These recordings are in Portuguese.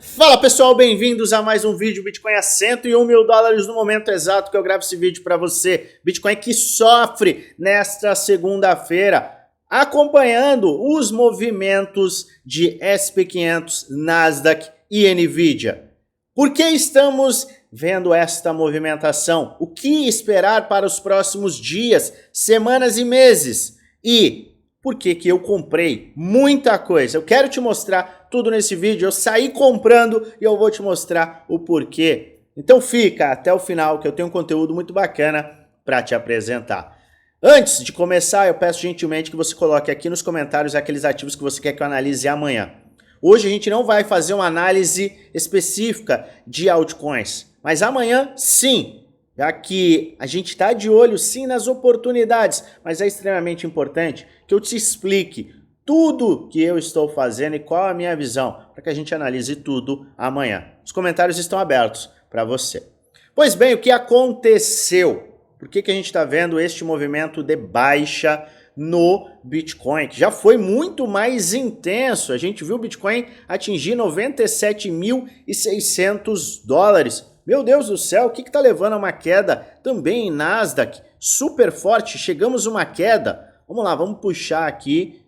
Fala pessoal, bem-vindos a mais um vídeo. Bitcoin a 101 mil dólares no momento exato que eu gravo esse vídeo para você. Bitcoin que sofre nesta segunda-feira, acompanhando os movimentos de SP500, Nasdaq e Nvidia. Por que estamos vendo esta movimentação? O que esperar para os próximos dias, semanas e meses? E por que eu comprei muita coisa? Eu quero te mostrar tudo nesse vídeo. Eu saí comprando e eu vou te mostrar o porquê. Então fica até o final que eu tenho um conteúdo muito bacana para te apresentar. Antes de começar, eu peço gentilmente que você coloque aqui nos comentários aqueles ativos que você quer que eu analise amanhã. Hoje a gente não vai fazer uma análise específica de altcoins, mas amanhã sim. Já que a gente está de olho sim nas oportunidades, mas é extremamente importante que eu te explique tudo que eu estou fazendo e qual a minha visão, para que a gente analise tudo amanhã. Os comentários estão abertos para você. Pois bem, o que aconteceu? Por que a gente está vendo este movimento de baixa no Bitcoin, que já foi muito mais intenso? A gente viu o Bitcoin atingir 97.600 dólares. Meu Deus do céu, o que está levando a uma queda também em Nasdaq? Super forte, chegamos a uma queda. Vamos lá, vamos puxar aqui.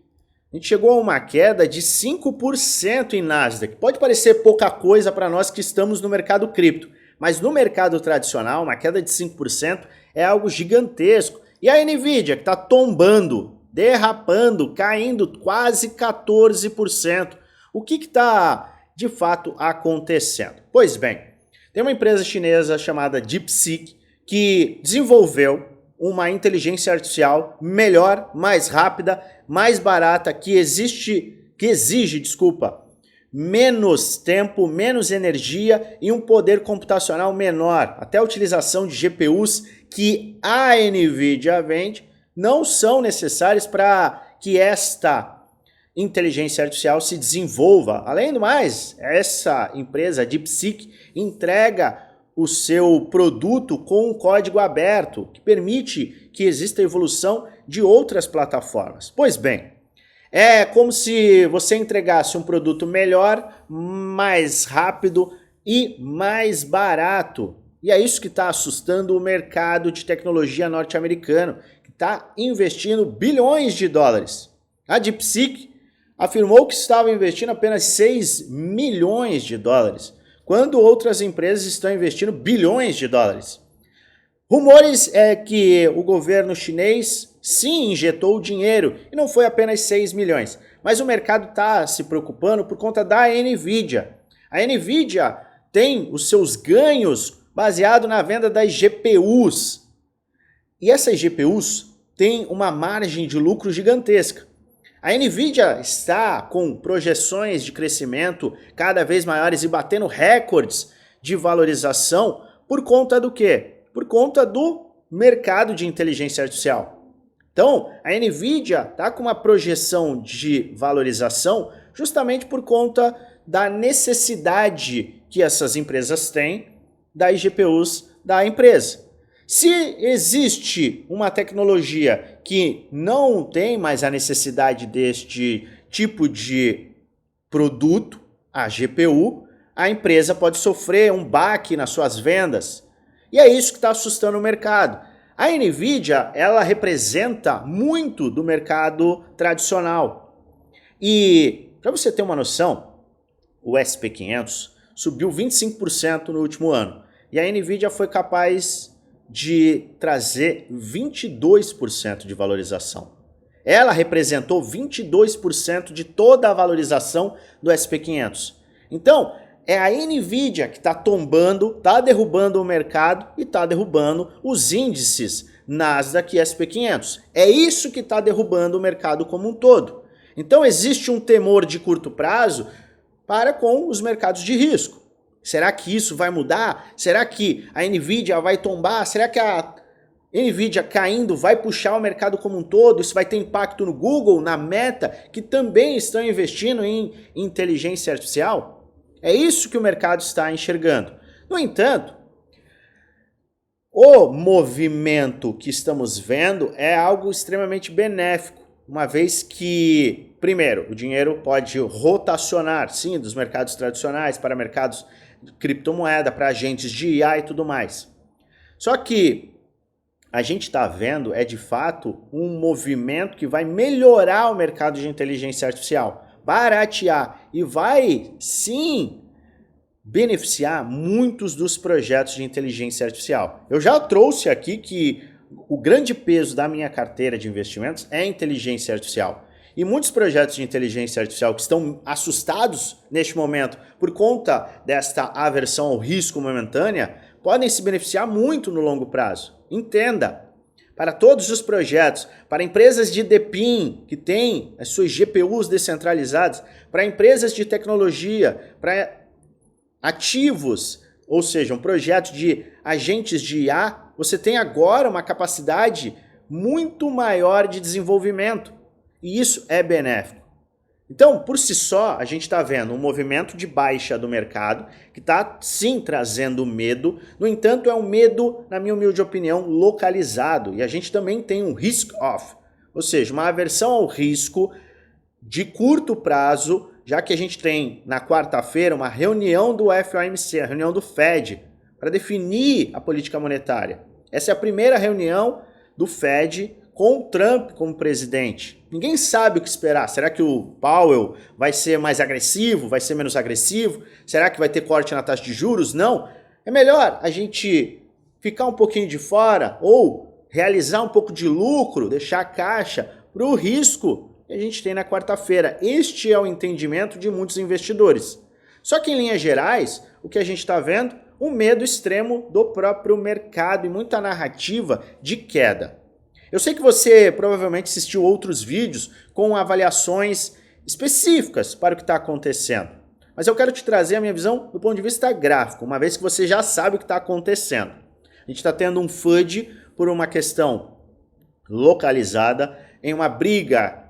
A gente chegou a uma queda de 5% em Nasdaq. Pode parecer pouca coisa para nós que estamos no mercado cripto, mas no mercado tradicional, uma queda de 5% é algo gigantesco. E a Nvidia, que está tombando, derrapando, caindo quase 14%. O que está de fato acontecendo? Pois bem, tem uma empresa chinesa chamada DeepSeek que desenvolveu uma inteligência artificial melhor, mais rápida, mais barata, que exige, menos tempo, menos energia e um poder computacional menor. Até a utilização de GPUs que a Nvidia vende não são necessárias para que esta inteligência artificial se desenvolva. Além do mais, essa empresa DeepSeek entrega o seu produto com um código aberto, que permite que exista evolução de outras plataformas. Pois bem, é como se você entregasse um produto melhor, mais rápido e mais barato. E é isso que está assustando o mercado de tecnologia norte-americano, que está investindo bilhões de dólares. A DeepSeek afirmou que estava investindo apenas 6 milhões de dólares, quando outras empresas estão investindo bilhões de dólares. Rumores é que o governo chinês sim injetou dinheiro e não foi apenas 6 milhões, mas o mercado está se preocupando por conta da Nvidia. A Nvidia tem os seus ganhos baseado na venda das GPUs. E essas GPUs têm uma margem de lucro gigantesca. A Nvidia está com projeções de crescimento cada vez maiores e batendo recordes de valorização por conta do quê? Por conta do mercado de inteligência artificial. Então, a Nvidia está com uma projeção de valorização justamente por conta da necessidade que essas empresas têm das GPUs da empresa. Se existe uma tecnologia que não tem mais a necessidade deste tipo de produto, a GPU, a empresa pode sofrer um baque nas suas vendas. E é isso que está assustando o mercado. A Nvidia, ela representa muito do mercado tradicional. E, para você ter uma noção, o SP500 subiu 25% no último ano. E a Nvidia foi capaz de trazer 22% de valorização. Ela representou 22% de toda a valorização do SP500. Então, é a Nvidia que está tombando, está derrubando o mercado e está derrubando os índices Nasdaq e SP500. É isso que está derrubando o mercado como um todo. Então, existe um temor de curto prazo para com os mercados de risco. Será que isso vai mudar? Será que a Nvidia vai tombar? Será que a Nvidia caindo vai puxar o mercado como um todo? Isso vai ter impacto no Google, na Meta, que também estão investindo em inteligência artificial? É isso que o mercado está enxergando. No entanto, o movimento que estamos vendo é algo extremamente benéfico. uma vez que, primeiro, o dinheiro pode rotacionar, sim, dos mercados tradicionais para mercados de criptomoeda, para agentes de IA e tudo mais. Só que a gente está vendo, de fato, um movimento que vai melhorar o mercado de inteligência artificial, baratear e vai, sim, beneficiar muitos dos projetos de inteligência artificial. Eu já trouxe aqui que o grande peso da minha carteira de investimentos é inteligência artificial. E muitos projetos de inteligência artificial que estão assustados neste momento por conta desta aversão ao risco momentânea podem se beneficiar muito no longo prazo. Entenda, para todos os projetos, para empresas de DePIN que têm as suas GPUs descentralizadas, para empresas de tecnologia, para ativos, ou seja, um projeto de agentes de IA, você tem agora uma capacidade muito maior de desenvolvimento. E isso é benéfico. Então, por si só, a gente está vendo um movimento de baixa do mercado, que está sim trazendo medo. No entanto, é um medo, na minha humilde opinião, localizado. E a gente também tem um risk-off, ou seja, uma aversão ao risco de curto prazo, já que a gente tem na quarta-feira uma reunião do FOMC, a reunião do Fed, para definir a política monetária. Essa é a primeira reunião do Fed com o Trump como presidente. Ninguém sabe o que esperar. Será que o Powell vai ser mais agressivo? Vai ser menos agressivo? Será que vai ter corte na taxa de juros? Não. É melhor a gente ficar um pouquinho de fora ou realizar um pouco de lucro, deixar a caixa para o risco que a gente tem na quarta-feira. Este é o entendimento de muitos investidores. Só que em linhas gerais, o que a gente está vendo? Um medo extremo do próprio mercado e muita narrativa de queda. Eu sei que você provavelmente assistiu outros vídeos com avaliações específicas para o que está acontecendo. Mas eu quero te trazer a minha visão do ponto de vista gráfico, uma vez que você já sabe o que está acontecendo. A gente está tendo um FUD por uma questão localizada em uma briga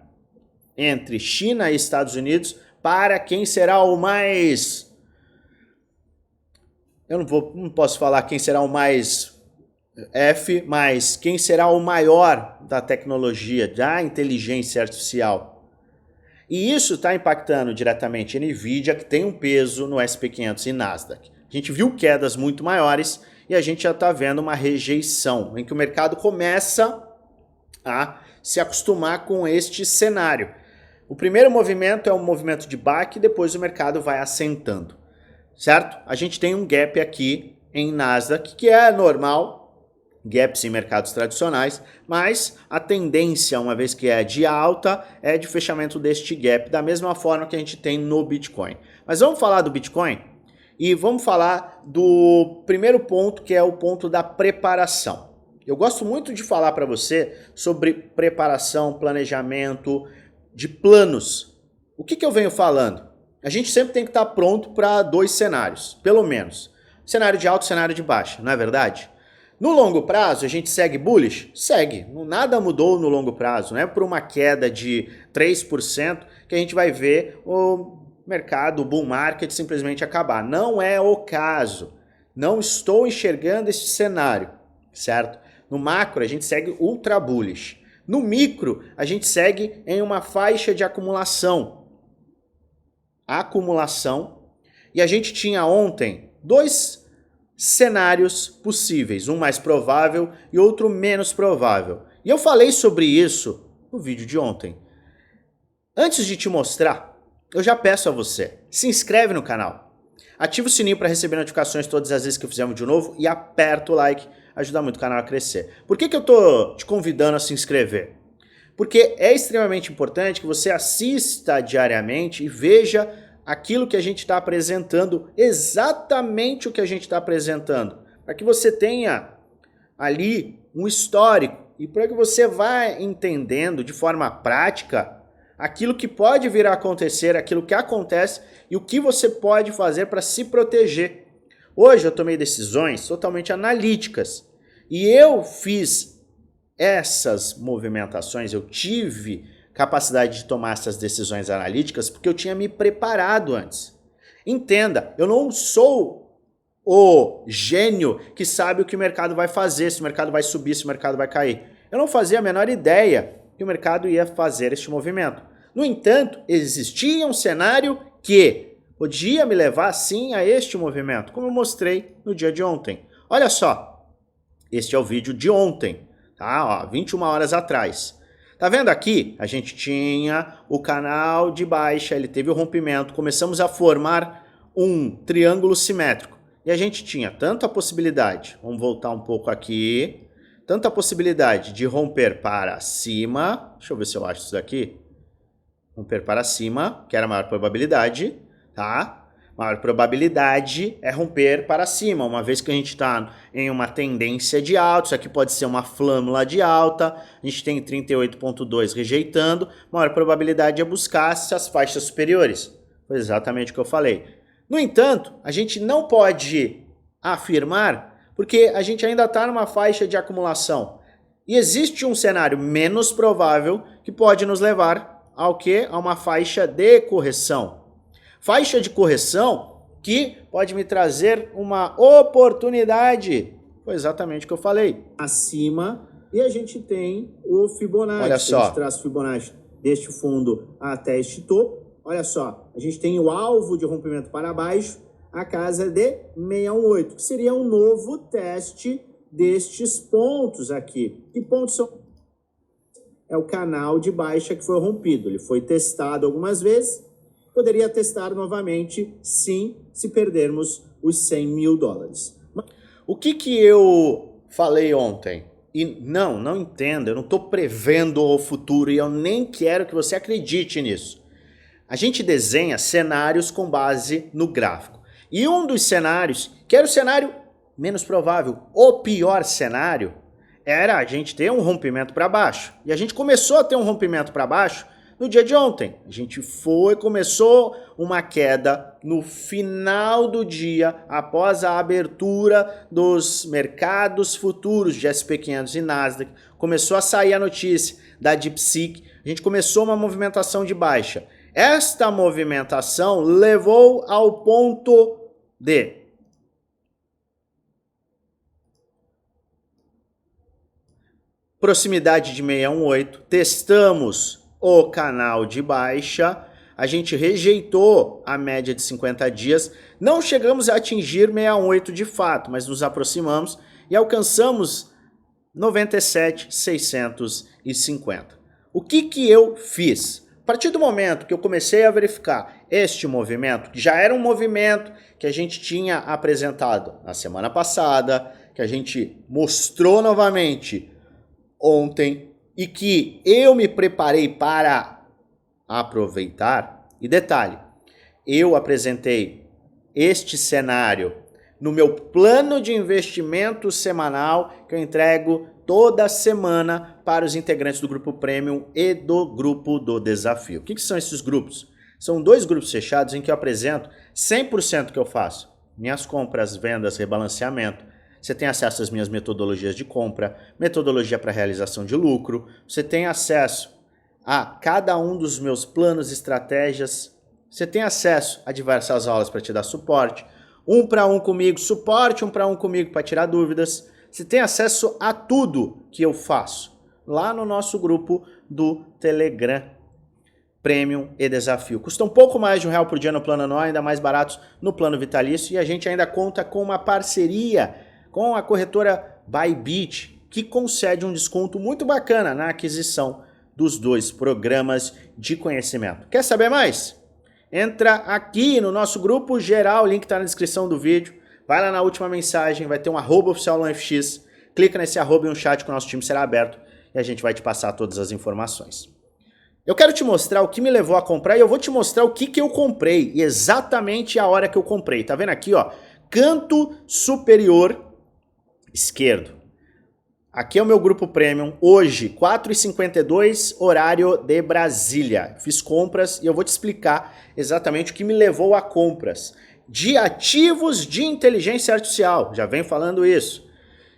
entre China e Estados Unidos para quem será o mais... não posso falar quem será o mais F, mas quem será o maior da tecnologia, da inteligência artificial. E isso está impactando diretamente a Nvidia, que tem um peso no SP500 e Nasdaq. A gente viu quedas muito maiores e a gente já está vendo uma rejeição, em que o mercado começa a se acostumar com este cenário. O primeiro movimento é um movimento de baque, depois o mercado vai assentando, certo? A gente tem um gap aqui em Nasdaq, que é normal, gaps em mercados tradicionais, mas a tendência, uma vez que é de alta, é de fechamento deste gap, da mesma forma que a gente tem no Bitcoin. Mas vamos falar do Bitcoin e vamos falar do primeiro ponto, que é o ponto da preparação. Eu gosto muito de falar para você sobre preparação, planejamento, de planos. O que eu venho falando? A gente sempre tem que estar pronto para 2 cenários, pelo menos. Cenário de alta e cenário de baixa, não é verdade? No longo prazo, a gente segue bullish? Segue. Nada mudou no longo prazo. Não é por uma queda de 3% que a gente vai ver o mercado, o bull market simplesmente acabar. Não é o caso. Não estou enxergando esse cenário, certo? No macro, a gente segue ultra bullish. No micro, a gente segue em uma faixa de acumulação. E a gente tinha ontem 2 cenários possíveis, um mais provável e outro menos provável. E eu falei sobre isso no vídeo de ontem. Antes de te mostrar, eu já peço a você, se inscreve no canal, ativa o sininho para receber notificações todas as vezes que eu fizer um vídeo novo e aperta o like, ajuda muito o canal a crescer. Por que eu tô te convidando a se inscrever? Porque é extremamente importante que você assista diariamente e veja aquilo que a gente está apresentando, exatamente o que a gente está apresentando, para que você tenha ali um histórico e para que você vá entendendo de forma prática aquilo que pode vir a acontecer, aquilo que acontece e o que você pode fazer para se proteger. Hoje eu tomei decisões totalmente analíticas e eu fiz essas movimentações, eu tive capacidade de tomar essas decisões analíticas porque eu tinha me preparado antes. Entenda, eu não sou o gênio que sabe o que o mercado vai fazer, se o mercado vai subir, se o mercado vai cair. Eu não fazia a menor ideia que o mercado ia fazer este movimento. No entanto, existia um cenário que podia me levar sim a este movimento, como eu mostrei no dia de ontem. Olha só, este é o vídeo de ontem, tá? Ó, 21 horas atrás. Tá vendo aqui? A gente tinha o canal de baixa, ele teve o rompimento, começamos a formar um triângulo simétrico. E a gente tinha tanto a possibilidade, vamos voltar um pouco aqui, tanto a possibilidade de romper para cima, deixa eu ver se eu acho isso daqui, romper para cima, que era a maior probabilidade, tá? Maior probabilidade é romper para cima, uma vez que a gente está em uma tendência de alta, isso aqui pode ser uma flâmula de alta, a gente tem 38,2 rejeitando, maior probabilidade é buscar essas faixas superiores. Foi exatamente o que eu falei. No entanto, a gente não pode afirmar, porque a gente ainda está numa faixa de acumulação. E existe um cenário menos provável que pode nos levar ao quê? A uma faixa de correção. Faixa de correção que pode me trazer uma oportunidade. Foi exatamente o que eu falei. Acima, e a gente tem o Fibonacci. Olha só. A gente traz o Fibonacci deste fundo até este topo. Olha só, a gente tem o alvo de rompimento para baixo, a casa de 618, que seria um novo teste destes pontos aqui. Que pontos são? É o canal de baixa que foi rompido. Ele foi testado algumas vezes. Poderia testar novamente, sim, se perdermos os 100 mil dólares. O que eu falei ontem? E não entenda, eu não estou prevendo o futuro e eu nem quero que você acredite nisso. A gente desenha cenários com base no gráfico. E um dos cenários, que era o cenário menos provável, o pior cenário, era a gente ter um rompimento para baixo. E a gente começou a ter um rompimento para baixo no dia de ontem. A gente começou uma queda no final do dia, após a abertura dos mercados futuros de SP500 e Nasdaq. Começou a sair a notícia da DeepSeek. A gente começou uma movimentação de baixa. Esta movimentação levou ao ponto de proximidade de 618, testamos o canal de baixa, a gente rejeitou a média de 50 dias, não chegamos a atingir 618 de fato, mas nos aproximamos e alcançamos 97,650. O que eu fiz? A partir do momento que eu comecei a verificar este movimento, que já era um movimento que a gente tinha apresentado na semana passada, que a gente mostrou novamente ontem e que eu me preparei para aproveitar, e detalhe, eu apresentei este cenário no meu plano de investimento semanal que eu entrego toda semana para os integrantes do grupo Premium e do grupo do Desafio. O que são esses grupos? São 2 grupos fechados em que eu apresento 100% que eu faço. Minhas compras, vendas, rebalanceamento. Você tem acesso às minhas metodologias de compra, metodologia para realização de lucro. Você tem acesso a cada um dos meus planos e estratégias. Você tem acesso a diversas aulas para te dar suporte. 1-para-1 comigo, suporte 1-para-1 comigo para tirar dúvidas. Você tem acesso a tudo que eu faço lá no nosso grupo do Telegram Premium e Desafio. Custa um pouco mais de R$1 por dia no plano anual, ainda mais baratos no plano vitalício. E a gente ainda conta com uma parceria com a corretora Bybit, que concede um desconto muito bacana na aquisição dos 2 programas de conhecimento. Quer saber mais? Entra aqui no nosso grupo geral, o link está na descrição do vídeo. Vai lá na última mensagem, vai ter um @oficial no FX. Clica nesse arroba e um chat que o nosso time será aberto e a gente vai te passar todas as informações. Eu quero te mostrar o que me levou a comprar e eu vou te mostrar o que eu comprei e exatamente a hora que eu comprei. Tá vendo aqui, ó? Canto superior esquerdo. Aqui é o meu grupo Premium, hoje 4h52, horário de Brasília. Fiz compras e eu vou te explicar exatamente o que me levou a compras de ativos de inteligência artificial, já venho falando isso.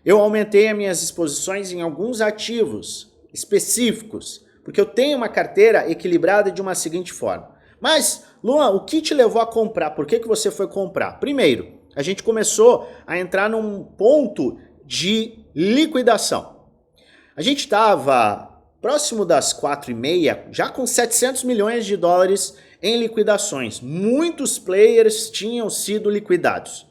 Eu aumentei as minhas exposições em alguns ativos específicos, porque eu tenho uma carteira equilibrada de uma seguinte forma. Mas, Luan, o que te levou a comprar? Por que você foi comprar? Primeiro, a gente começou a entrar num ponto de liquidação. A gente estava próximo das 4h30, já com 700 milhões de dólares em liquidações. Muitos players tinham sido liquidados.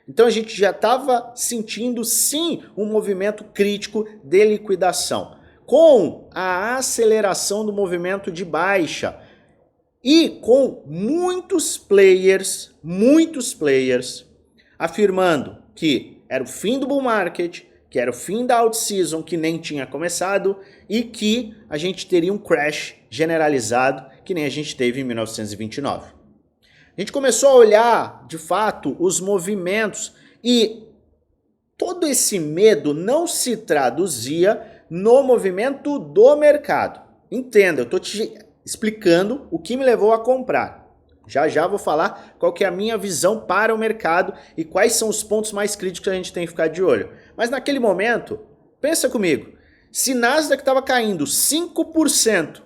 Então a gente já estava sentindo sim um movimento crítico de liquidação. Com a aceleração do movimento de baixa e com muitos players afirmando que era o fim do bull market, que era o fim da alt season que nem tinha começado e que a gente teria um crash generalizado que nem a gente teve em 1929. A gente começou a olhar, de fato, os movimentos e todo esse medo não se traduzia no movimento do mercado. Entenda, eu estou te explicando o que me levou a comprar. Já já vou falar qual que é a minha visão para o mercado e quais são os pontos mais críticos que a gente tem que ficar de olho. Mas naquele momento, pensa comigo, se Nasdaq estava caindo 5%,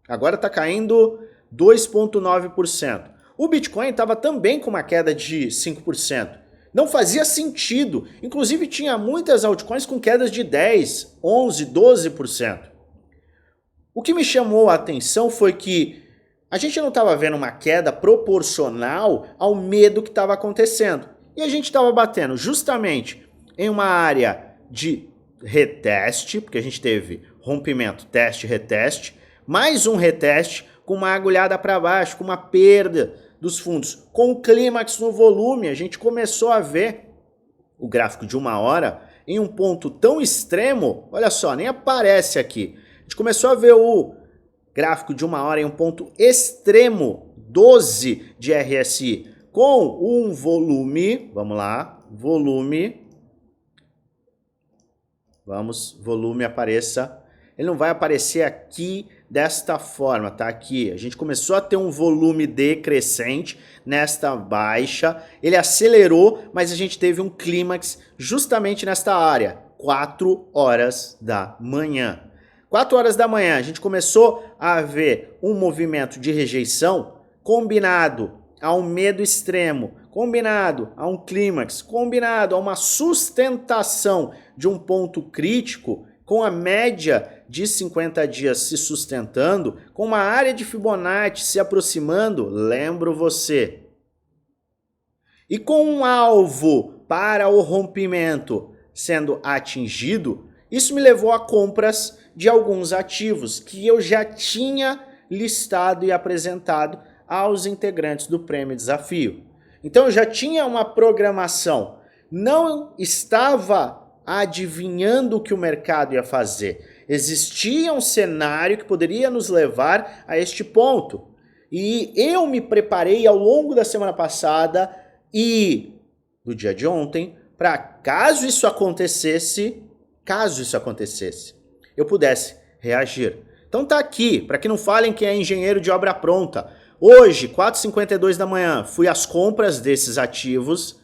agora está caindo 2,9%. O Bitcoin estava também com uma queda de 5%. Não fazia sentido. Inclusive tinha muitas altcoins com quedas de 10%, 11%, 12%. O que me chamou a atenção foi que a gente não estava vendo uma queda proporcional ao medo que estava acontecendo. E a gente estava batendo justamente em uma área de reteste, porque a gente teve rompimento, teste, reteste, mais um reteste com uma agulhada para baixo, com uma perda dos fundos. Com o clímax no volume, a gente começou a ver o gráfico de 1 hora em um ponto tão extremo, olha só, nem aparece aqui. A gente começou a ver o gráfico de 1 hora em um ponto extremo, 12 de RSI, com um volume, vamos lá, volume apareça, ele não vai aparecer aqui desta forma, tá aqui, a gente começou a ter um volume decrescente nesta baixa, ele acelerou, mas a gente teve um clímax justamente nesta área, 4 horas da manhã. 4 horas da manhã, a gente começou a ver um movimento de rejeição combinado a um medo extremo, combinado a um clímax, combinado a uma sustentação de um ponto crítico, com a média de 50 dias se sustentando, com uma área de Fibonacci se aproximando, lembro você, e com um alvo para o rompimento sendo atingido, isso me levou a compras de alguns ativos que eu já tinha listado e apresentado aos integrantes do Prêmio Desafio. Então eu já tinha uma programação, não estava adivinhando o que o mercado ia fazer. Existia um cenário que poderia nos levar a este ponto. E eu me preparei ao longo da semana passada e do dia de ontem para caso isso acontecesse, eu pudesse reagir. Então tá aqui, para que não falem que é engenheiro de obra pronta. Hoje, 4h52 da manhã, fui às compras desses ativos.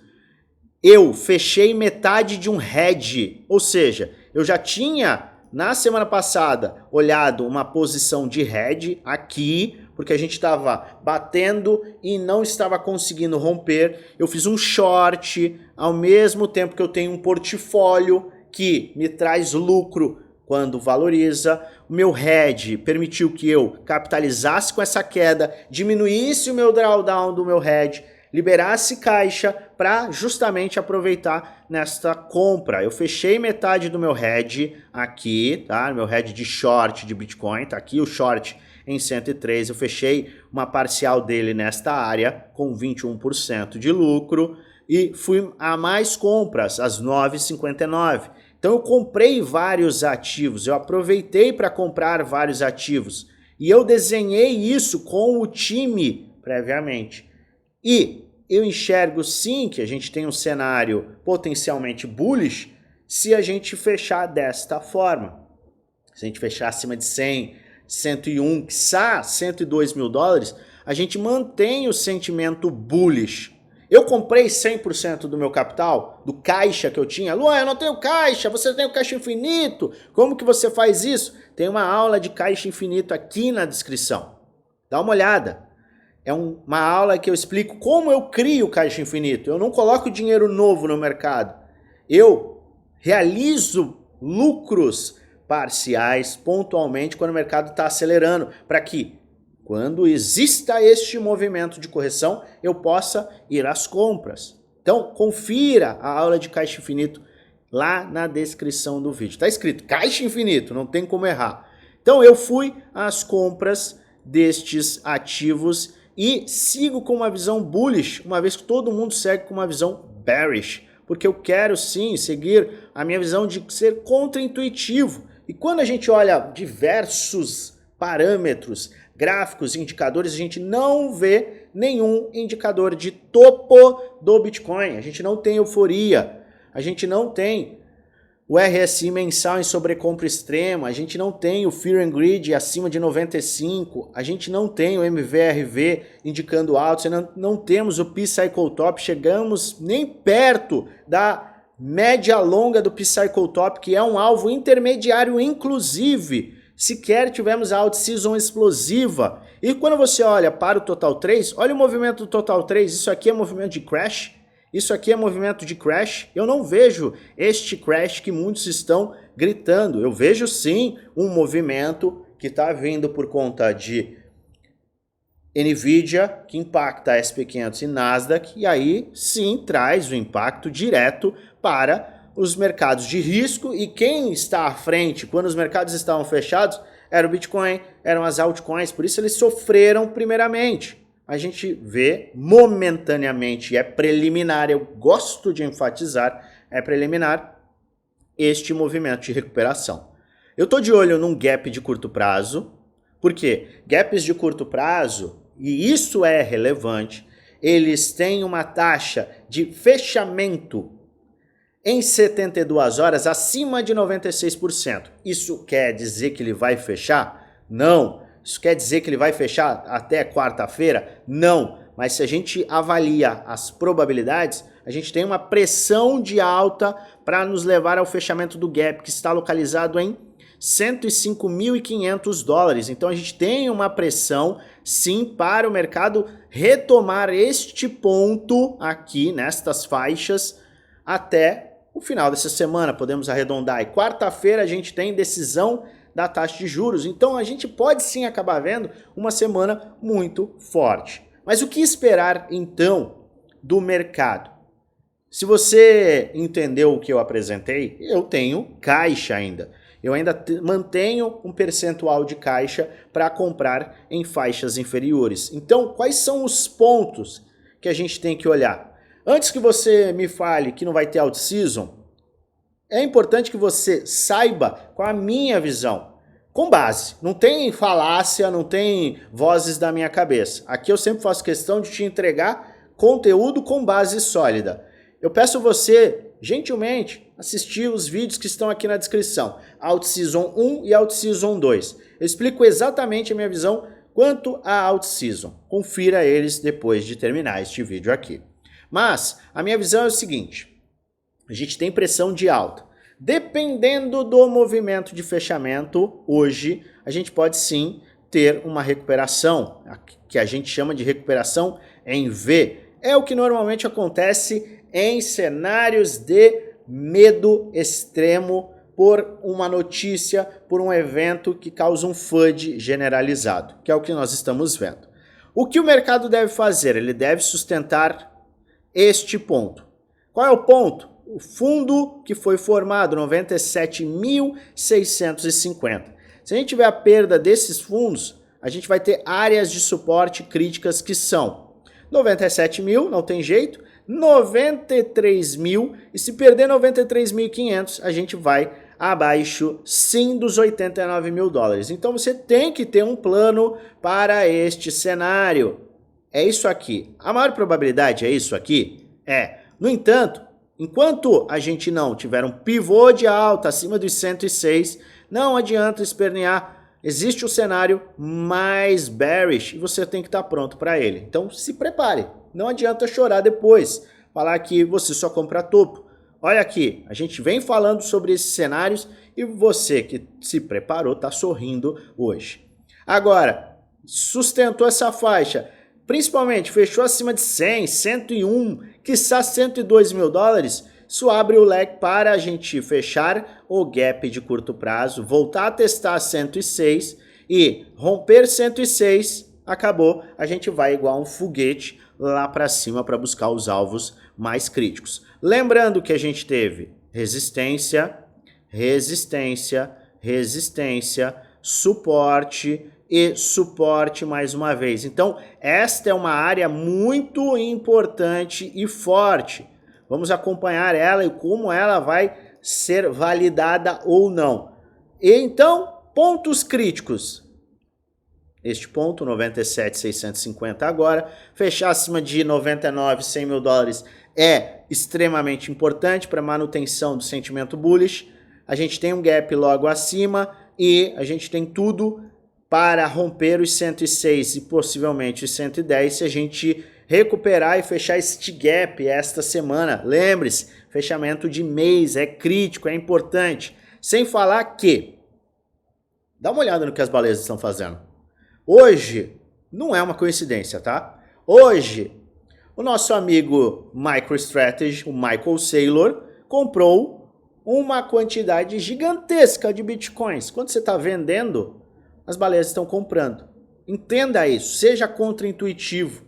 Eu fechei metade de um hedge, ou seja, eu já tinha na semana passada olhado uma posição de hedge aqui, porque a gente estava batendo e não estava conseguindo romper. Eu fiz um short ao mesmo tempo que eu tenho um portfólio que me traz lucro quando valoriza. O meu hedge permitiu que eu capitalizasse com essa queda, diminuísse o meu drawdown do meu hedge, liberasse caixa para justamente aproveitar nesta compra. Eu fechei metade do meu hedge aqui, tá? Meu hedge de short de Bitcoin, tá aqui o short em 103, eu fechei uma parcial dele nesta área com 21% de lucro e fui a mais compras às 9h59. Então eu comprei vários ativos, eu aproveitei para comprar vários ativos e eu desenhei isso com o time previamente. E eu enxergo sim que a gente tem um cenário potencialmente bullish se a gente fechar desta forma. Se a gente fechar acima de 100, 101, quiçá 102 mil dólares, a gente mantém o sentimento bullish. Eu comprei 100% do meu capital, do caixa que eu tinha. Luan, eu não tenho caixa, você tem o caixa infinito. Como que você faz isso? Tem uma aula de caixa infinito aqui na descrição. Dá uma olhada. É uma aula que eu explico como eu crio o caixa infinito. Eu não coloco dinheiro novo no mercado. Eu realizo lucros parciais, pontualmente, quando o mercado está acelerando, para que, quando exista este movimento de correção, eu possa ir às compras. Então, confira a aula de Caixa Infinito lá na descrição do vídeo. Está escrito Caixa Infinito, não tem como errar. Então, eu fui às compras destes ativos e sigo com uma visão bullish, uma vez que todo mundo segue com uma visão bearish, porque eu quero sim seguir a minha visão de ser contra-intuitivo. E quando a gente olha diversos parâmetros, gráficos, indicadores, a gente não vê nenhum indicador de topo do Bitcoin. A gente não tem euforia, a gente não tem o RSI mensal em sobrecompra extrema, a gente não tem o Fear and Greed acima de 95, a gente não tem o MVRV indicando alto, não temos o P-Cycle Top, chegamos nem perto da média longa do P-Cycle Top, que é um alvo intermediário inclusive, sequer tivemos a out-season explosiva. E quando você olha para o Total 3, olha o movimento do Total 3, isso aqui é movimento de crash, isso aqui é movimento de crash. Eu não vejo este crash que muitos estão gritando. Eu vejo sim um movimento que está vindo por conta de Nvidia, que impacta a SP500 e Nasdaq, e aí sim traz o impacto direto para os mercados de risco. E quem está à frente, quando os mercados estavam fechados, era o Bitcoin, eram as altcoins, por isso eles sofreram primeiramente. A gente vê momentaneamente, é preliminar, eu gosto de enfatizar, é preliminar este movimento de recuperação. Eu estou de olho num gap de curto prazo, porque gaps de curto prazo, e isso é relevante, eles têm uma taxa de fechamento em 72 horas acima de 96%. Isso quer dizer que ele vai fechar? Não. Isso quer dizer que ele vai fechar até quarta-feira? Não, mas se a gente avalia as probabilidades, a gente tem uma pressão de alta para nos levar ao fechamento do gap, que está localizado em 105.500 dólares. Então a gente tem uma pressão, sim, para o mercado retomar este ponto aqui, nestas faixas, até o final dessa semana, podemos arredondar. E quarta-feira a gente tem decisão da taxa de juros, então a gente pode sim acabar vendo uma semana muito forte. Mas o que esperar então do mercado? Se você entendeu o que eu apresentei, eu tenho caixa ainda. Eu ainda mantenho um percentual de caixa para comprar em faixas inferiores. Então, quais são os pontos que a gente tem que olhar? Antes que você me fale que não vai ter out-season, é importante que você saiba qual a minha visão, com base. Não tem falácia, não tem vozes da minha cabeça. Aqui eu sempre faço questão de te entregar conteúdo com base sólida. Eu peço você, gentilmente, assistir os vídeos que estão aqui na descrição. Out-Season 1 e Out-Season 2. Eu explico exatamente a minha visão quanto à Out-Season. Confira eles depois de terminar este vídeo aqui. Mas a minha visão é o seguinte. A gente tem pressão de alta. Dependendo do movimento de fechamento, hoje a gente pode sim ter uma recuperação, que a gente chama de recuperação em V. É o que normalmente acontece em cenários de medo extremo por uma notícia, por um evento que causa um FUD generalizado, que é o que nós estamos vendo. O que o mercado deve fazer? Ele deve sustentar este ponto. Qual é o ponto? O fundo que foi formado, 97.650. Se a gente tiver a perda desses fundos, a gente vai ter áreas de suporte críticas que são 97 mil, não tem jeito, 93 mil, e se perder 93.500, a gente vai abaixo sim dos 89 mil dólares. Então você tem que ter um plano para este cenário. É isso aqui. A maior probabilidade é isso aqui? É. No entanto, enquanto a gente não tiver um pivô de alta acima dos 106, não adianta espernear. Existe um cenário mais bearish e você tem que estar pronto para ele. Então se prepare. Não adianta chorar depois, falar que você só compra topo. Olha aqui, a gente vem falando sobre esses cenários e você que se preparou está sorrindo hoje. Agora, sustentou essa faixa, principalmente fechou acima de 100, 101, quiçá 102 mil dólares. isso abre o leque para a gente fechar o gap de curto prazo, voltar a testar 106 e romper 106, acabou, a gente vai igual um foguete lá para cima para buscar os alvos mais críticos. Lembrando que a gente teve resistência, resistência, resistência, suporte e suporte mais uma vez. Então, esta é uma área muito importante e forte. Vamos acompanhar ela e como ela vai ser validada ou não. E então, pontos críticos. Este ponto, 97.650 agora, fechar acima de 99, 100 mil dólares é extremamente importante para manutenção do sentimento bullish. A gente tem um gap logo acima e a gente tem tudo para romper os 106 e possivelmente os 110 se a gente recuperar e fechar este gap esta semana. Lembre-se, fechamento de mês é crítico, é importante. Sem falar que, dá uma olhada no que as baleias estão fazendo. Hoje, não é uma coincidência, tá? Hoje, o nosso amigo MicroStrategy, o Michael Saylor, comprou uma quantidade gigantesca de bitcoins. Quando você está vendendo, as baleias estão comprando. Entenda isso, seja contraintuitivo.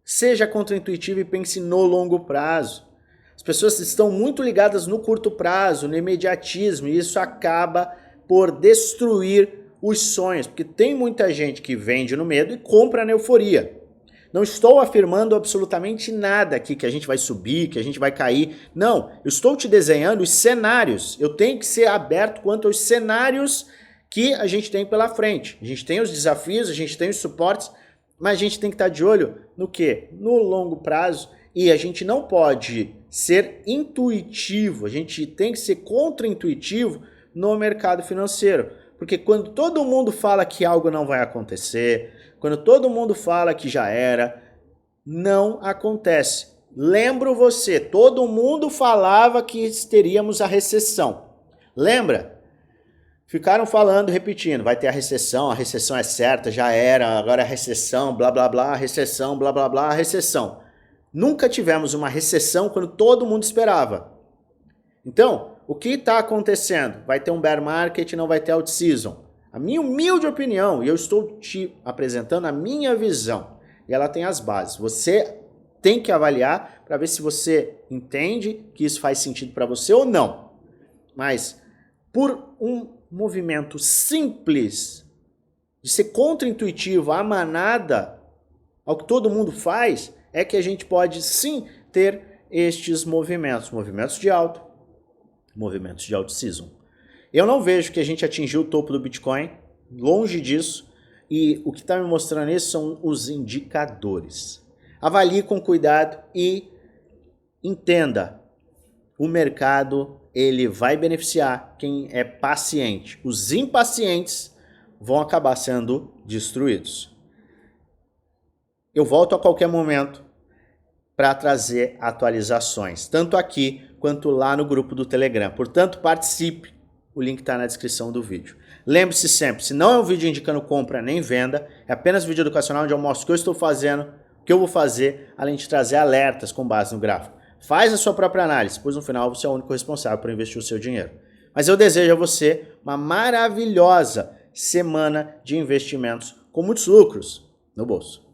Seja contraintuitivo e pense no longo prazo. As pessoas estão muito ligadas no curto prazo, no imediatismo, e isso acaba por destruir os sonhos, porque tem muita gente que vende no medo e compra na euforia. Não estou afirmando absolutamente nada aqui que a gente vai subir, que a gente vai cair. Não, eu estou te desenhando os cenários. Eu tenho que ser aberto quanto aos cenários que a gente tem pela frente. A gente tem os desafios, a gente tem os suportes, mas a gente tem que estar de olho no quê? No longo prazo. E a gente não pode ser intuitivo, a gente tem que ser contra-intuitivo no mercado financeiro. Porque quando todo mundo fala que algo não vai acontecer, quando todo mundo fala que já era, não acontece. Lembro você, todo mundo falava que teríamos a recessão. Lembra? Ficaram falando, repetindo, vai ter a recessão é certa, já era, agora é a recessão, blá blá blá, recessão, blá blá blá, recessão. Nunca tivemos uma recessão quando todo mundo esperava. Então, o que está acontecendo? Vai ter um bear market, não vai ter out season. A minha humilde opinião, e eu estou te apresentando a minha visão, e ela tem as bases. Você tem que avaliar para ver se você entende que isso faz sentido para você ou não. Mas, por um movimento simples, de ser contra-intuitivo, à manada, ao que todo mundo faz, é que a gente pode sim ter estes movimentos de alto, movimentos de out season. Eu não vejo que a gente atingiu o topo do Bitcoin, longe disso, e o que está me mostrando isso são os indicadores. Avalie com cuidado e entenda, o mercado ele vai beneficiar quem é paciente. Os impacientes vão acabar sendo destruídos. Eu volto a qualquer momento para trazer atualizações, tanto aqui quanto lá no grupo do Telegram. Portanto, participe, o link está na descrição do vídeo. Lembre-se sempre, se não é um vídeo indicando compra nem venda, é apenas vídeo educacional onde eu mostro o que eu estou fazendo, o que eu vou fazer, além de trazer alertas com base no gráfico. Faz a sua própria análise, pois no final você é o único responsável por investir o seu dinheiro. Mas eu desejo a você uma maravilhosa semana de investimentos com muitos lucros no bolso.